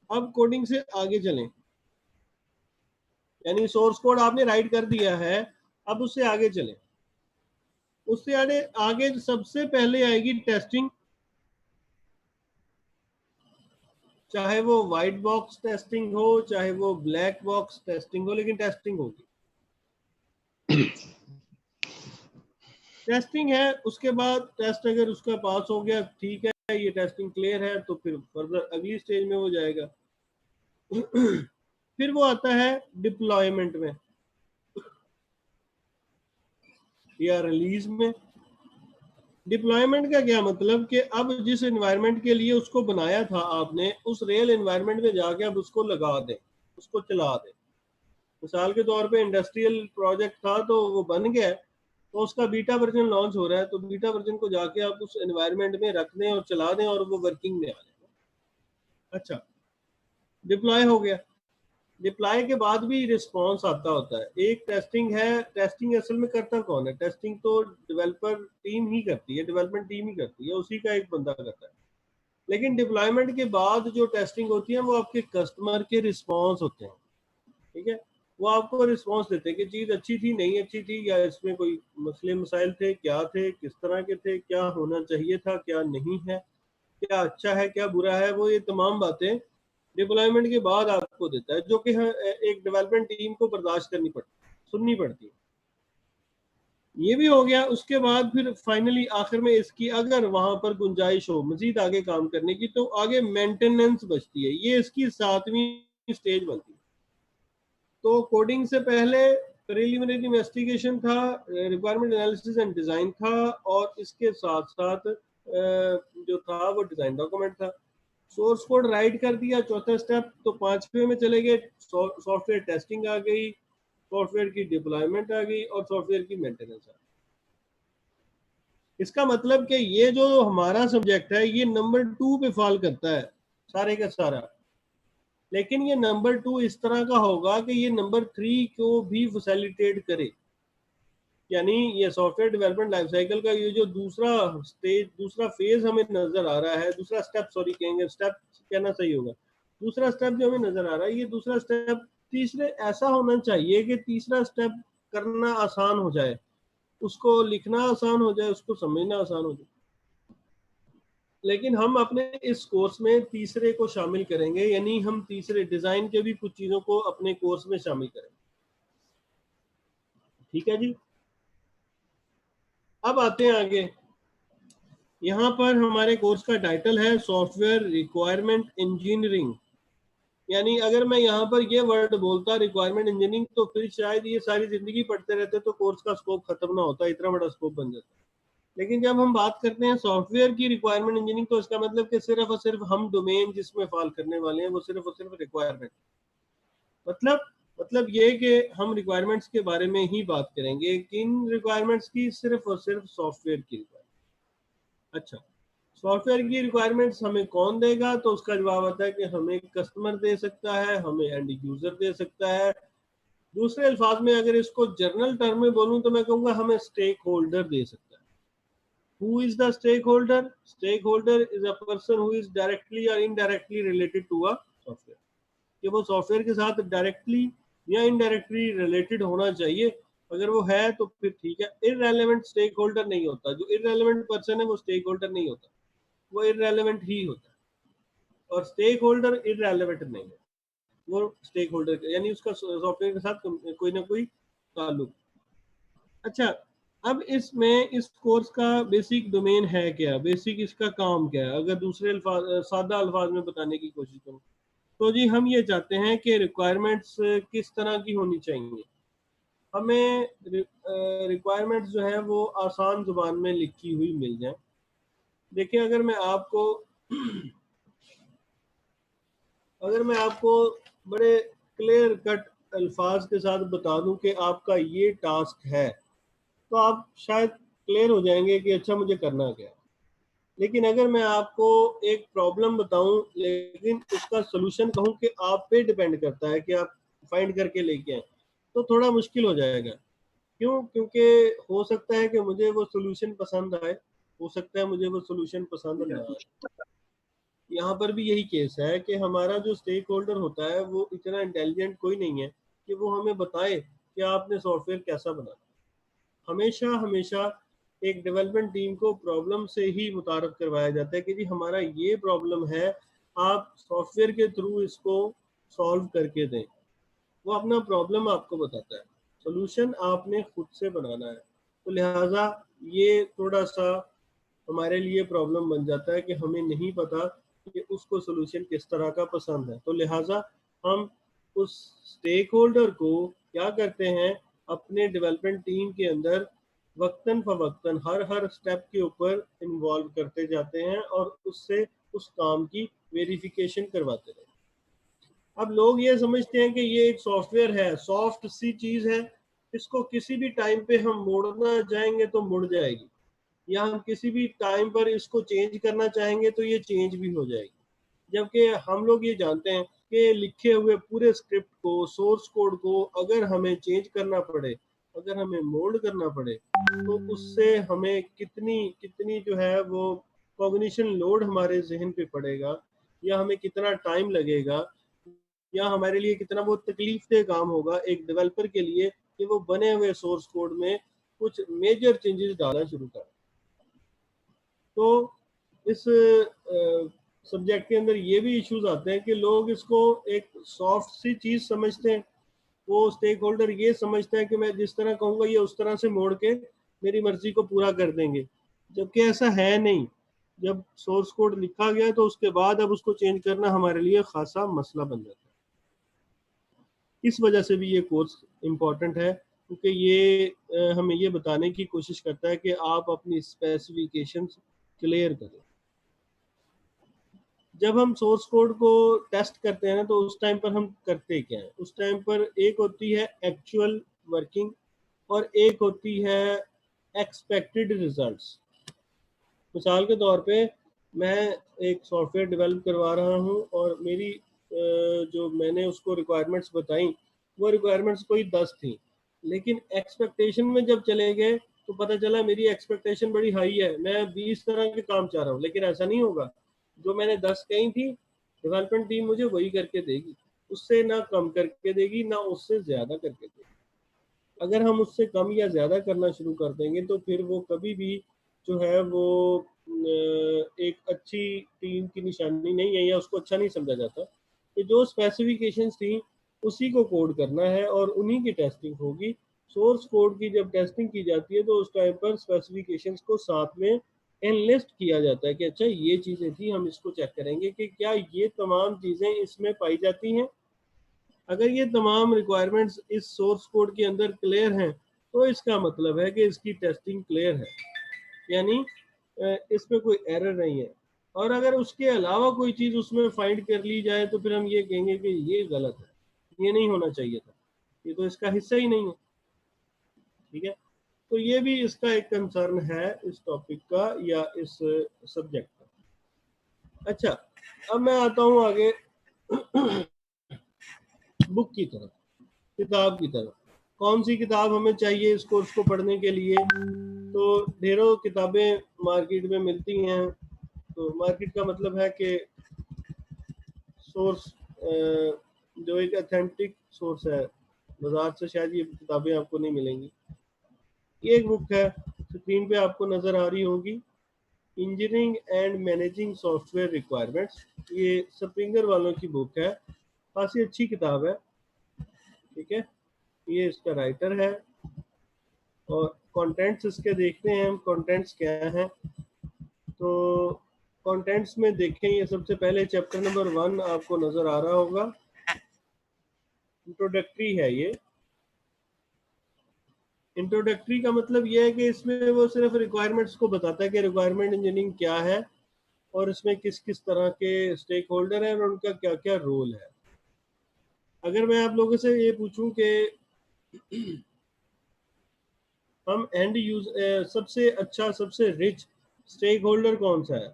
अब कोडिंग से आगे चलें, यानी सोर्स कोड आपने राइट कर दिया है, अब उससे आगे चलें। उससे आगे सबसे पहले आएगी टेस्टिंग, चाहे वो व्हाइट बॉक्स टेस्टिंग हो, चाहे वो ब्लैक बॉक्स टेस्टिंग हो, लेकिन टेस्टिंग होगी। टेस्टिंग है, उसके बाद टेस्ट अगर उसका पास हो गया, ठीक है, ये टेस्टिंग क्लियर है, तो फिर फर्दर अगली स्टेज में वो जाएगा। फिर वो आता है डिप्लॉयमेंट में या रिलीज में। डिप्लॉयमेंट का क्या मतलब कि अब जिस एनवायरनमेंट के लिए उसको बनाया था आपने, उस रियल एनवायरनमेंट में जाके अब उसको लगा दें, उसको चला दें। मिसाल के तौर पे इंडस्ट्रियल प्रोजेक्ट था तो वो बन गया, तो उसका बीटा वर्जन लॉन्च हो रहा है, तो बीटा वर्जन को जाके आप उस एनवायरनमेंट में रख दें और चला दें और वो वर्किंग में आ जाए। अच्छा, डिप्लॉय हो गया। डिप्लॉय के बाद भी रिस्पॉन्स आता होता है। एक टेस्टिंग है, टेस्टिंग असल में करता कौन है? टेस्टिंग तो डेवलपर टीम ही करती है, डेवलपमेंट टीम ही करती है, उसी का एक बंदा करता है। लेकिन डिप्लॉयमेंट के बाद जो टेस्टिंग होती है वो आपके कस्टमर के रिस्पॉन्स होते हैं, ठीक है। वो आपको रिस्पॉन्स देते हैं कि चीज़ अच्छी थी, नहीं अच्छी थी, या इसमें कोई मसले मसाइल थे, क्या थे, किस तरह के थे, क्या होना चाहिए था, क्या नहीं है, क्या अच्छा है, क्या बुरा है। वो ये तमाम बातें डिप्लॉयमेंट के बाद आपको देता है, जो कि एक डेवलपमेंट टीम को बर्दाश्त करनी पड़ती, सुननी पड़ती है। ये भी हो गया। उसके बाद फिर फाइनली आखिर में इसकी अगर वहां पर गुंजाइश हो मजीद आगे काम करने की, तो आगे मेंटेनेंस बचती है। ये इसकी 7वीं स्टेज बनती है। तो कोडिंग से पहले प्रिलिमिनरी इन्वेस्टिगेशन था, रिक्वायरमेंट एनालिसिस एंड डिजाइन था, और इसके साथ साथ जो था वो डिजाइन डॉक्यूमेंट था। सोर्स कोड राइट कर दिया, चौथा स्टेप। तो 5वें में चले गए, सॉफ्टवेयर टेस्टिंग आ गई, सॉफ्टवेयर की डिप्लॉयमेंट आ गई, और सॉफ्टवेयर की मेंटेनेंस आ गई। इसका मतलब कि ये जो हमारा सब्जेक्ट है ये नंबर 2 पे फॉल करता है सारे का सारा। लेकिन ये नंबर 2 इस तरह का होगा कि ये नंबर 3 को भी फैसिलिटेट करे। यानी ये सॉफ्टवेयर डेवलपमेंट लाइफ साइकिल का ये जो दूसरा स्टेज, दूसरा फेज हमें नजर आ रहा है, दूसरा स्टेप, सॉरी कहेंगे स्टेप कहना सही होगा, दूसरा स्टेप जो हमें नजर आ रहा है, ये दूसरा स्टेप तीसरे ऐसा होना चाहिए कि तीसरा स्टेप करना आसान हो जाए, उसको लिखना आसान हो जाए, उसको समझना आसान हो जाए। लेकिन हम अपने इस कोर्स में तीसरे को शामिल करेंगे, यानी हम तीसरे डिजाइन के भी कुछ चीजों को अपने कोर्स में शामिल करेंगे। ठीक है जी। अब आते हैं आगे। यहाँ पर हमारे कोर्स का टाइटल है सॉफ्टवेयर रिक्वायरमेंट इंजीनियरिंग। यानी अगर मैं यहाँ पर ये वर्ड बोलता रिक्वायरमेंट इंजीनियरिंग, तो फिर शायद ये सारी जिंदगी पढ़ते रहते तो कोर्स का स्कोप खत्म ना होता, इतना बड़ा स्कोप बन जाता। लेकिन जब हम बात करते हैं सॉफ्टवेयर की रिक्वायरमेंट इंजीनियरिंग, तो इसका मतलब कि सिर्फ और सिर्फ हम डोमेन जिसमें फॉल करने वाले हैं वो सिर्फ और सिर्फ रिक्वायरमेंट, मतलब ये कि हम रिक्वायरमेंट्स के बारे में ही बात करेंगे। किन रिक्वायरमेंट्स की? सिर्फ और सिर्फ सॉफ्टवेयर की रिक्वायरमेंट। अच्छा, सॉफ्टवेयर की रिक्वायरमेंट्स हमें कौन देगा? तो उसका जवाब आता है कि हमें कस्टमर दे सकता है, हमें एंड यूजर दे सकता है। दूसरे अल्फाज में अगर इसको जर्नल टर्म में बोलूं तो मैं कहूंगा हमें स्टेक होल्डर दे सकता है। Who is the stakeholder? Stakeholder is a person who is directly or indirectly related to a software. कि वो सॉफ्टवेयर के साथ डायरेक्टली या इनडायरेक्टली रिलेटेड होना चाहिए। अगर वो है तो फिर ठीक है। इररेलेवेंट स्टेक होल्डर नहीं होता, जो इररेलेवेंट पर्सन है वो स्टेक होल्डर नहीं होता, वो इररेलेवेंट ही होता है। और स्टेक होल्डर इररेलेवेंट नहीं है, वो स्टेक होल्डर यानी उसका सॉफ्टवेयर के साथ कोई ना कोई ताल्लुक। अच्छा, अब इसमें इस कोर्स का बेसिक डोमेन है क्या, बेसिक इसका काम क्या है? अगर दूसरे अल्फाज, सादा अल्फाज में बताने की कोशिश करूँ, तो जी हम ये चाहते हैं कि रिक्वायरमेंट्स किस तरह की होनी चाहिए। हमें रिक्वायरमेंट्स जो है वो आसान जुबान में लिखी हुई मिल जाए। देखिए, अगर मैं आपको बड़े क्लियर कट अल्फाज के साथ बता दूं कि आपका ये टास्क है, तो आप शायद क्लियर हो जाएंगे कि अच्छा मुझे करना क्या है। लेकिन अगर मैं आपको एक प्रॉब्लम बताऊं, लेकिन उसका सोल्यूशन कहूं कि आप पे डिपेंड करता है कि आप फाइंड करके लेके आए, तो थोड़ा मुश्किल हो जाएगा। क्यों? क्योंकि हो सकता है कि मुझे वो सोल्यूशन पसंद आए, हो सकता है मुझे वो सोल्यूशन पसंद ना आए। यहाँ पर भी यही केस है कि हमारा जो स्टेक होल्डर होता है वो इतना इंटेलिजेंट कोई नहीं है कि वो हमें बताए कि आपने सॉफ्टवेयर कैसा बनाना। हमेशा हमेशा एक डेवलपमेंट टीम को प्रॉब्लम से ही मुतारफ करवाया जाता है कि जी हमारा ये प्रॉब्लम है, आप सॉफ्टवेयर के थ्रू इसको सॉल्व करके दें। वो अपना प्रॉब्लम आपको बताता है, सोल्यूशन आपने खुद से बनाना है। तो लिहाजा ये थोड़ा सा हमारे लिए प्रॉब्लम बन जाता है कि हमें नहीं पता कि उसको सोल्यूशन किस तरह का पसंद है। तो लिहाजा हम उस स्टेक होल्डर को क्या करते हैं, अपने डेवलपमेंट टीम के अंदर वक्तन फवक्तन हर हर स्टेप के ऊपर इन्वॉल्व करते जाते हैं और उससे उस काम की वेरिफिकेशन करवाते हैं। अब लोग ये समझते हैं कि ये एक सॉफ्टवेयर है, सॉफ्ट सी चीज है, इसको किसी भी टाइम पे हम मोड़ना चाहेंगे तो मुड़ जाएगी, या हम किसी भी टाइम पर इसको चेंज करना चाहेंगे तो ये चेंज भी हो जाएगी। जबकि हम लोग ये जानते हैं कि लिखे हुए पूरे स्क्रिप्ट को, सोर्स कोड को अगर हमें चेंज करना पड़े, अगर हमें मोल्ड करना पड़े, तो उससे हमें कितनी कितनी जो है वो कॉग्निशन लोड हमारे जहन पे पड़ेगा, या हमें कितना टाइम लगेगा, या हमारे लिए कितना वो तकलीफ दे काम होगा एक डेवलपर के लिए कि वो बने हुए सोर्स कोड में कुछ मेजर चेंजेस डालना शुरू करें। तो इस सब्जेक्ट के अंदर ये भी इश्यूज आते हैं कि लोग इसको एक सॉफ्ट सी चीज समझते हैं। वो स्टेक होल्डर ये समझते हैं कि मैं जिस तरह कहूँगा ये उस तरह से मोड़ के मेरी मर्जी को पूरा कर देंगे, जबकि ऐसा है नहीं। जब सोर्स कोड लिखा गया तो उसके बाद अब उसको चेंज करना हमारे लिए खासा मसला बन जाता है। इस वजह से भी ये कोर्स इम्पोर्टेंट है, क्योंकि ये हमें ये बताने की कोशिश करता है कि आप अपनी स्पेसिफिकेशंस क्लियर करें। जब हम सोर्स कोड को टेस्ट करते हैं तो उस टाइम पर हम करते क्या है, उस टाइम पर एक होती है एक्चुअल वर्किंग और एक होती है एक्सपेक्टेड रिजल्ट्स। मिसाल के तौर पे मैं एक सॉफ्टवेयर डेवलप करवा रहा हूँ और मेरी जो मैंने उसको रिक्वायरमेंट्स बताई वो रिक्वायरमेंट्स कोई 10 थी, लेकिन एक्सपेक्टेशन में जब चले गए तो पता चला मेरी एक्सपेक्टेशन बड़ी हाई है, मैं 20 तरह के काम चाह रहा हूँ। लेकिन ऐसा नहीं होगा, जो मैंने 10 कही थी डेवलपमेंट टीम मुझे वही करके देगी, उससे ना कम करके देगी ना उससे ज़्यादा करके देगी। अगर हम उससे कम या ज़्यादा करना शुरू कर देंगे तो फिर वो कभी भी जो है वो एक अच्छी टीम की निशानी नहीं है, या उसको अच्छा नहीं समझा जाता। कि जो स्पेसिफिकेशंस थी उसी को कोड करना है और उन्हीं की टेस्टिंग होगी। सोर्स कोड की जब टेस्टिंग की जाती है तो उस टाइम पर स्पेसिफिकेशंस को साथ में एनलिस्ट किया जाता है कि अच्छा ये चीज़ें थी, हम इसको चेक करेंगे कि क्या ये तमाम चीज़ें इसमें पाई जाती हैं। अगर ये तमाम रिक्वायरमेंट्स इस सोर्स कोड के अंदर क्लियर हैं तो इसका मतलब है कि इसकी टेस्टिंग क्लियर है, यानी इसमें कोई एरर नहीं है। और अगर उसके अलावा कोई चीज़ उसमें फाइंड कर ली जाए तो फिर हम ये कहेंगे कि ये गलत है, ये नहीं होना चाहिए था, ये तो इसका हिस्सा ही नहीं है। ठीक है, तो ये भी इसका एक कंसर्न है इस टॉपिक का या इस सब्जेक्ट का। अच्छा, अब मैं आता हूँ आगे बुक की तरफ, किताब की तरफ। कौन सी किताब हमें चाहिए इस कोर्स को पढ़ने के लिए? तो ढेरों किताबें मार्केट में मिलती हैं। तो मार्केट का मतलब है कि सोर्स जो एक अथेंटिक सोर्स है, बाजार से शायद ये किताबें आपको नहीं मिलेंगी। ये एक बुक है, स्क्रीन पे आपको नज़र आ रही होगी, engineering and managing software requirements. ये स्प्रिंगर वालों की बुक है, काफ़ी अच्छी किताब है। ठीक है, ये इसका राइटर है और कंटेंट्स इसके देखते हैं हम, कंटेंट्स क्या हैं। तो कंटेंट्स में देखें, ये सबसे पहले चैप्टर नंबर 1 आपको नज़र आ रहा होगा, इंट्रोडक्टरी है ये। इंट्रोडक्टरी का मतलब ये है कि इसमें वो सिर्फ रिक्वायरमेंट्स को बताता है कि रिक्वायरमेंट इंजीनियरिंग क्या है और इसमें किस किस तरह के स्टेक होल्डर हैं और उनका क्या क्या रोल है। अगर मैं आप लोगों से ये पूछूं कि हम एंड यूज सबसे अच्छा, सबसे रिच स्टेक होल्डर कौन सा है,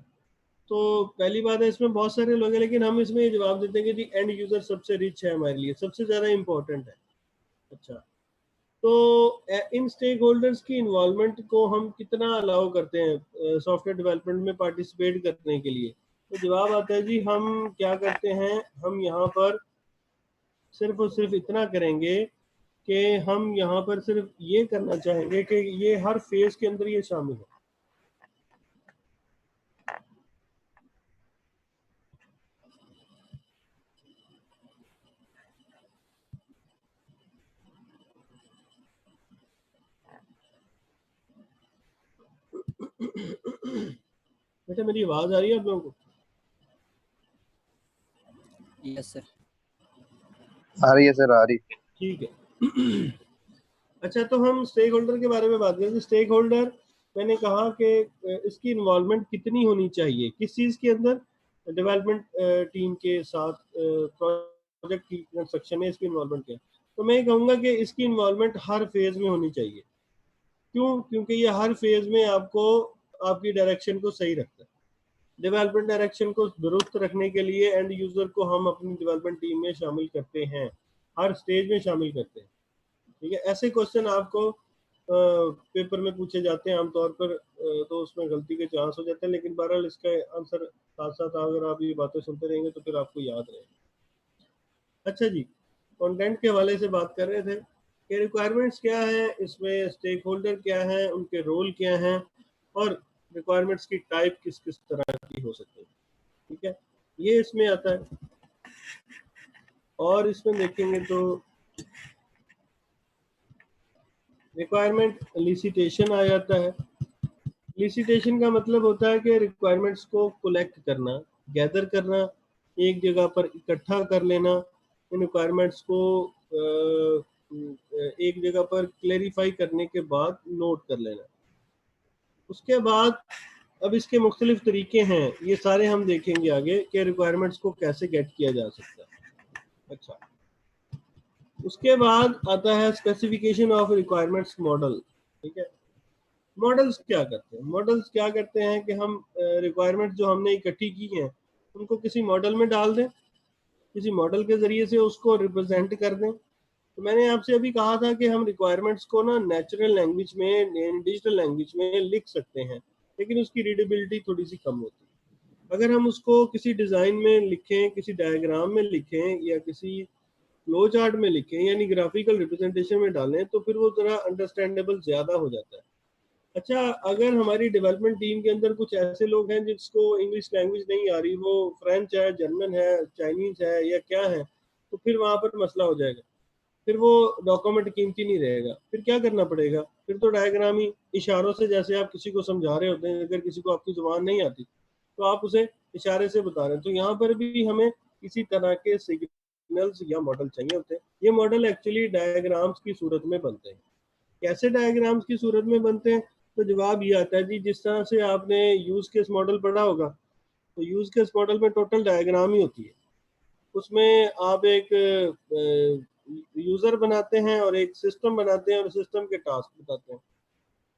तो पहली बात है इसमें बहुत सारे लोग हैं, लेकिन हम इसमें ये जवाब देते हैं कि जी एंड यूजर सबसे रिच है, हमारे लिए सबसे ज़्यादा इम्पोर्टेंट है। अच्छा, तो इन स्टेक होल्डर्स की इन्वॉल्वमेंट को हम कितना अलाउ करते हैं सॉफ्टवेयर डेवलपमेंट में पार्टिसिपेट करने के लिए? तो जवाब आता है जी, हम क्या करते हैं, हम यहाँ पर सिर्फ और सिर्फ इतना करेंगे कि हम यहाँ पर सिर्फ ये करना चाहेंगे कि ये हर फेज के अंदर ये शामिल है। बेटा मेरी आवाज आ रही है आप लोगों को? Yes sir. आ रही है सर, आ रही। ठीक है। अच्छा, तो हम स्टेक होल्डर के बारे में बात करें। स्टेक होल्डर, मैंने कहा कि इसकी इन्वॉल्वमेंट कितनी होनी चाहिए किस चीज़ के अंदर, डेवलपमेंट टीम के साथ प्रोजेक्ट की कंस्ट्रक्शन में इसकी इन्वॉल्वमेंट क्या है। तो मैं ये कहूँगा कि इसकी इन्वॉल्वमेंट हर फेज में होनी चाहिए। क्यों? क्योंकि ये हर फेज में आपको आपकी डायरेक्शन को सही रखता है। डेवलपमेंट डायरेक्शन को दुरुस्त रखने के लिए एंड यूजर को हम अपनी डेवलपमेंट टीम में शामिल करते हैं, हर स्टेज में शामिल करते हैं। ठीक है, ऐसे क्वेश्चन आपको पेपर में पूछे जाते हैं आमतौर पर, तो उसमें गलती के चांस हो जाते हैं, लेकिन बहरहाल इसका आंसर साथ साथ अगर आप ये बातें सुनते रहेंगे तो फिर आपको याद रहेगा। अच्छा जी, कंटेंट के हवाले से बात कर रहे थे कि रिक्वायरमेंट्स क्या है, इसमें स्टेक होल्डर क्या है, उनके रोल क्या हैं, और रिक्वायरमेंट्स की टाइप किस किस तरह की हो सकती है। ठीक है, ये इसमें आता है। और इसमें देखेंगे तो रिक्वायरमेंट लिसिटेशन आ जाता है। लिसिटेशन का मतलब होता है कि रिक्वायरमेंट्स को कलेक्ट करना, गैदर करना, एक जगह पर इकट्ठा कर लेना, इन रिक्वायरमेंट्स को एक जगह पर क्लेरिफाई करने के बाद नोट कर लेना। उसके बाद अब इसके मुख्तलिफ तरीके हैं, ये सारे हम देखेंगे आगे कि रिक्वायरमेंट्स को कैसे गेट किया जा सकता है। अच्छा, उसके बाद आता है स्पेसिफिकेशन ऑफ रिक्वायरमेंट्स मॉडल। ठीक है, मॉडल्स क्या करते हैं? मॉडल्स क्या करते हैं कि हम रिक्वायरमेंट जो हमने इकट्ठी की हैं उनको किसी मॉडल में डाल दें, किसी मॉडल के जरिए से उसको रिप्रेजेंट कर दें। तो मैंने आपसे अभी कहा था कि हम रिक्वायरमेंट्स को ना नेचुरल लैंग्वेज में, डिजिटल लैंग्वेज में लिख सकते हैं, लेकिन उसकी रीडेबिलिटी थोड़ी सी कम होती है। अगर हम उसको किसी डिज़ाइन में लिखें, किसी डायग्राम में लिखें, या किसी फ्लो चार्ट में लिखें, यानी ग्राफिकल रिप्रेजेंटेशन में डालें, तो फिर वो ज़रा अंडरस्टैंडेबल ज़्यादा हो जाता है। अच्छा, अगर हमारी डेवलपमेंट टीम के अंदर कुछ ऐसे लोग हैं जिसको इंग्लिश लैंग्वेज नहीं आ रही, वो फ्रेंच है, जर्मन है, चाइनीज है, या क्या है, तो फिर वहाँ पर मसला हो जाएगा। फिर वो डॉक्यूमेंट कीमती नहीं रहेगा। फिर क्या करना पड़ेगा? फिर तो डायग्राम ही, इशारों से, जैसे आप किसी को समझा रहे होते हैं, अगर किसी को आपकी जुबान नहीं आती तो आप उसे इशारे से बता रहे हैं। तो यहाँ पर भी हमें किसी तरह के सिग्नल्स या मॉडल चाहिए होते हैं। ये मॉडल एक्चुअली डायग्राम्स की सूरत में बनते हैं। कैसे डायग्राम्स की सूरत में बनते हैं? तो जवाब ये आता है जी, जिस तरह से आपने यूज केस मॉडल पढ़ा होगा, तो यूज केस मॉडल में टोटल डायग्राम ही होती है। उसमें आप एक यूजर बनाते हैं और एक सिस्टम बनाते हैं और सिस्टम के टास्क बताते हैं।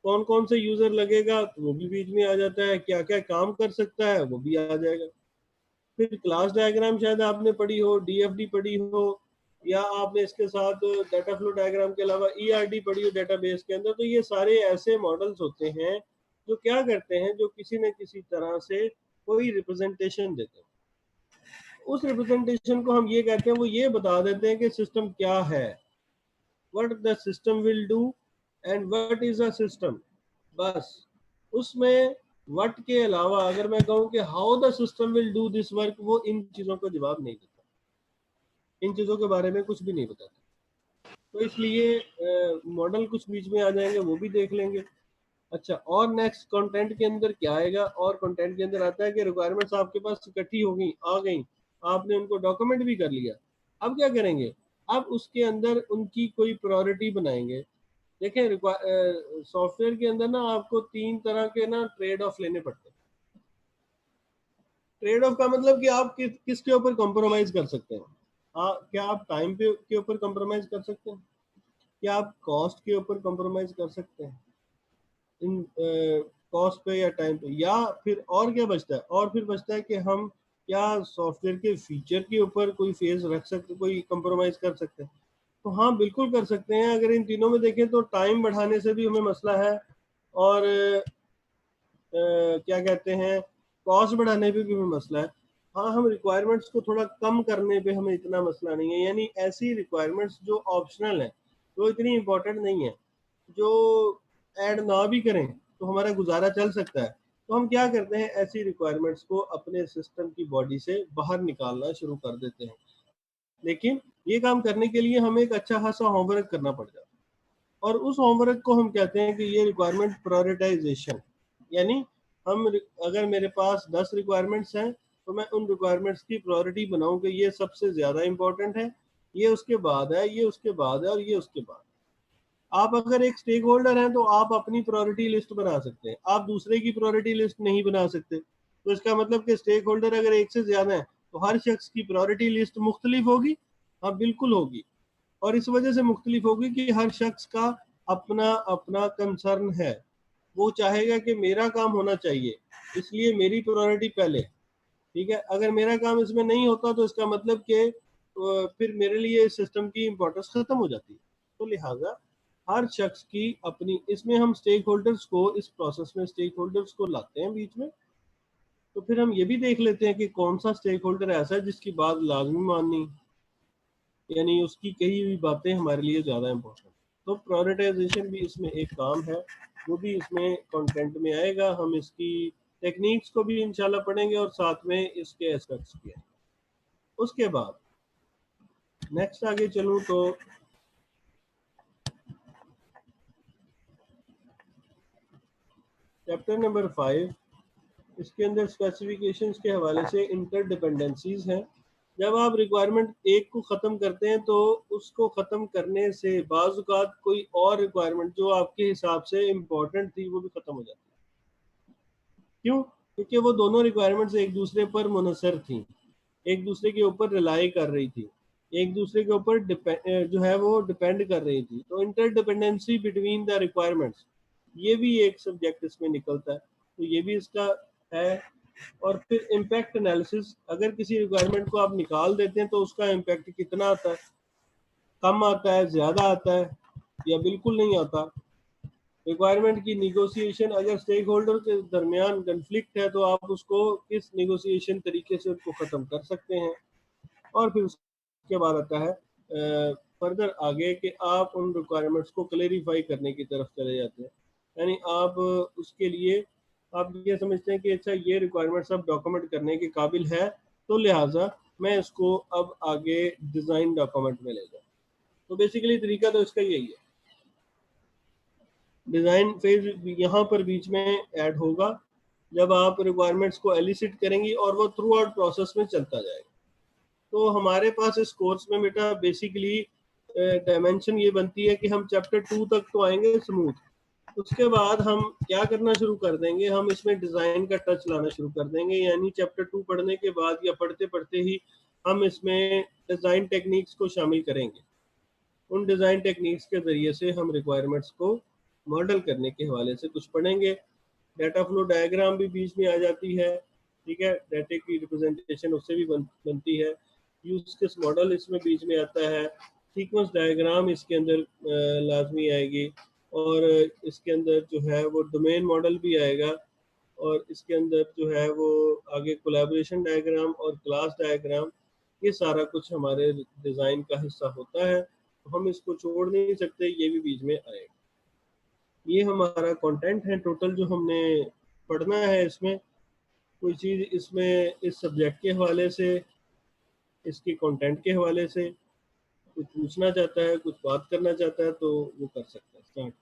कौन कौन से यूजर लगेगा तो वो भी बीच में आ जाता है, क्या क्या काम कर सकता है वो भी आ जाएगा। फिर क्लास डायग्राम शायद आपने पढ़ी हो, डीएफडी पढ़ी हो, या आपने इसके साथ डाटा फ्लो डायग्राम के अलावा ईआरडी पढ़ी हो डेटाबेस के अंदर। तो ये सारे ऐसे मॉडल्स होते हैं जो क्या करते हैं, जो किसी न किसी तरह से कोई रिप्रेजेंटेशन देते हैं। उस रिप्रेजेंटेशन को हम ये कहते हैं, वो ये बता देते हैं कि सिस्टम क्या है, what the system will do and what is a system. बस उसमें व्हाट के अलावा अगर मैं कहूँ कि how the system will do this work, वो इन चीज़ों का जवाब नहीं देता, इन चीज़ों के बारे में कुछ भी नहीं बताता। तो इसलिए मॉडल कुछ बीच में आ जाएंगे, वो भी देख लेंगे। अच्छा, और नेक्स्ट कंटेंट के अंदर क्या आएगा? और कंटेंट के अंदर आता है कि रिक्वायरमेंट्स आपके पास इकट्ठी हो गई, आ गई, आपने उनको डॉक्यूमेंट भी कर लिया। अब क्या करेंगे? अब उसके अंदर उनकी कोई प्रायोरिटी बनाएंगे। देखें, सॉफ्टवेयर के अंदर ना आपको 3 तरह के ना ट्रेड ऑफ लेने पड़ते हैं। ट्रेड ऑफ का मतलब कि आप किसके ऊपर कॉम्प्रोमाइज कर सकते हैं। क्या आप टाइम पे के ऊपर कॉम्प्रोमाइज कर सकते हैं? क्या आप कॉस्ट के ऊपर कॉम्प्रोमाइज कर सकते हैं, इन कॉस्ट पे या टाइम पे? या फिर और क्या बचता है? और फिर बचता है कि हम क्या सॉफ्टवेयर के फीचर के ऊपर कोई फेज रख सकते, कोई कंप्रोमाइज कर सकते हैं? तो हाँ, बिल्कुल कर सकते हैं। अगर इन तीनों में देखें तो टाइम बढ़ाने से भी हमें मसला है, और क्या कहते हैं, कॉस्ट बढ़ाने पे भी हमें मसला है। हाँ, हम रिक्वायरमेंट्स को थोड़ा कम करने पे हमें इतना मसला नहीं है, यानी ऐसी रिक्वायरमेंट्स जो ऑप्शनल है, वो इतनी इम्पोर्टेंट नहीं है, जो ऐड ना भी करें तो हमारा गुजारा चल सकता है, तो हम क्या करते हैं, ऐसी रिक्वायरमेंट्स को अपने सिस्टम की बॉडी से बाहर निकालना शुरू कर देते हैं। लेकिन ये काम करने के लिए हमें एक अच्छा खासा होमवर्क करना पड़ जाता है, और उस होमवर्क को हम कहते हैं कि ये रिक्वायरमेंट प्रायोरिटाइजेशन। यानी अगर मेरे पास 10 रिक्वायरमेंट्स हैं तो मैं उन रिक्वायरमेंट्स की प्रायोरिटी बनाऊं कि ये सबसे ज़्यादा इंपॉर्टेंट है, ये उसके बाद है, ये उसके बाद है, और ये उसके बाद। आप अगर एक स्टेक होल्डर हैं तो आप अपनी प्रायोरिटी लिस्ट बना सकते हैं, आप दूसरे की प्रायोरिटी लिस्ट नहीं बना सकते। तो इसका मतलब कि स्टेक होल्डर अगर एक से ज़्यादा है तो हर शख्स की प्रायोरिटी लिस्ट मुख्तलिफ होगी। हाँ, बिल्कुल होगी। और इस वजह से मुख्तलिफ होगी कि हर शख्स का अपना अपना कंसर्न है, वो चाहेगा कि मेरा काम होना चाहिए, इसलिए मेरी प्रायोरिटी पहले। ठीक है, अगर मेरा काम इसमें नहीं होता तो इसका मतलब कि फिर मेरे लिए सिस्टम की इम्पोर्टेंस खत्म हो जाती है। तो लिहाजा हर शख्स की अपनी, इसमें हम स्टेक होल्डर्स को, इस प्रोसेस में स्टेक होल्डर्स को लाते हैं बीच में। तो फिर हम ये भी देख लेते हैं कि कौन सा स्टेक होल्डर ऐसा है जिसकी बात लाजमी माननी, यानी उसकी कही हुई बातें हमारे लिए ज़्यादा इम्पोर्टेंट। तो प्रायोरिटाइजेशन भी इसमें एक काम है, वो भी इसमें कंटेंट में आएगा। हम इसकी टेक्निक्स को भी इंशाल्लाह पढ़ेंगे और साथ में इसके एस्पेक्ट्स भी हैं। उसके बाद नेक्स्ट आगे चलूँ तो चैप्टर नंबर 5, इसके अंदर स्पेसिफिकेशंस के हवाले से इंटरडिपेंडेंसीज हैं। जब आप रिक्वायरमेंट एक को ख़त्म करते हैं तो उसको ख़त्म करने से बाज़ औक़ात कोई और रिक्वायरमेंट जो आपके हिसाब से इम्पोर्टेंट थी वो भी ख़त्म हो जाती है। क्यों? क्योंकि वो दोनों रिक्वायरमेंट्स एक दूसरे पर मुनहसर थी, एक दूसरे के ऊपर रिलाई कर रही थी, एक दूसरे के ऊपर जो है वो डिपेंड कर रही थी। तो इंटरडिपेंडेंसी बिटवीन द रिक्वायरमेंट्स, ये भी एक सब्जेक्ट इसमें निकलता है, तो ये भी इसका है। और फिर इम्पैक्ट एनालिसिस, अगर किसी रिक्वायरमेंट को आप निकाल देते हैं तो उसका इम्पैक्ट कितना आता है, कम आता है, ज़्यादा आता है, या बिल्कुल नहीं आता। रिक्वायरमेंट की निगोशिएशन, अगर स्टेक होल्डर के दरमियान कन्फ्लिक्ट है तो आप उसको किस निगोशिएशन तरीके से उसको ख़त्म कर सकते हैं। और फिर उसके बाद आता है फर्दर आगे कि आप उन रिक्वायरमेंट्स को क्लेरिफाई करने की तरफ चले जाते हैं। यानी आप उसके लिए आप ये समझते हैं कि अच्छा ये रिक्वायरमेंट्स अब डॉक्यूमेंट करने के काबिल है, तो लिहाजा मैं इसको अब आगे डिज़ाइन डॉक्यूमेंट में ले जाऊँ। तो बेसिकली तरीका तो इसका यही है। डिज़ाइन फेज यहाँ पर बीच में ऐड होगा जब आप रिक्वायरमेंट्स को एलिसिट करेंगी और वो थ्रू आउट प्रोसेस में चलता जाएगा। तो हमारे पास इस कोर्स में बेटा बेसिकली डायमेंशन ये बनती है कि हम चैप्टर 2 तक तो आएंगे स्मूथ, उसके बाद हम क्या करना शुरू कर देंगे, हम इसमें डिज़ाइन का टच लाना शुरू कर देंगे। यानी चैप्टर 2 पढ़ने के बाद या पढ़ते पढ़ते ही हम इसमें डिज़ाइन टेक्निक्स को शामिल करेंगे। उन डिज़ाइन टेक्निक्स के ज़रिए से हम रिक्वायरमेंट्स को मॉडल करने के हवाले से कुछ पढ़ेंगे। डाटा फ्लो डायग्राम भी बीच में आ जाती है, ठीक है, डाटा की रिप्रेजेंटेशन उससे भी बनती है। यूज केस मॉडल इसमें बीच में आता है, सीक्वेंस डायग्राम इसके अंदर लाजमी आएगी, और इसके अंदर जो है वो डोमेन मॉडल भी आएगा, और इसके अंदर जो है वो आगे कोलैबोरेशन डायग्राम और क्लास डायग्राम, ये सारा कुछ हमारे डिज़ाइन का हिस्सा होता है, तो हम इसको छोड़ नहीं सकते, ये भी बीच में आएगा। ये हमारा कंटेंट है टोटल जो हमने पढ़ना है। इसमें कोई चीज़ इसमें इस सब्जेक्ट के हवाले से, इसके कंटेंट के हवाले से कुछ पूछना चाहता है, कुछ बात करना चाहता है तो वो कर सकता है। स्टार्ट।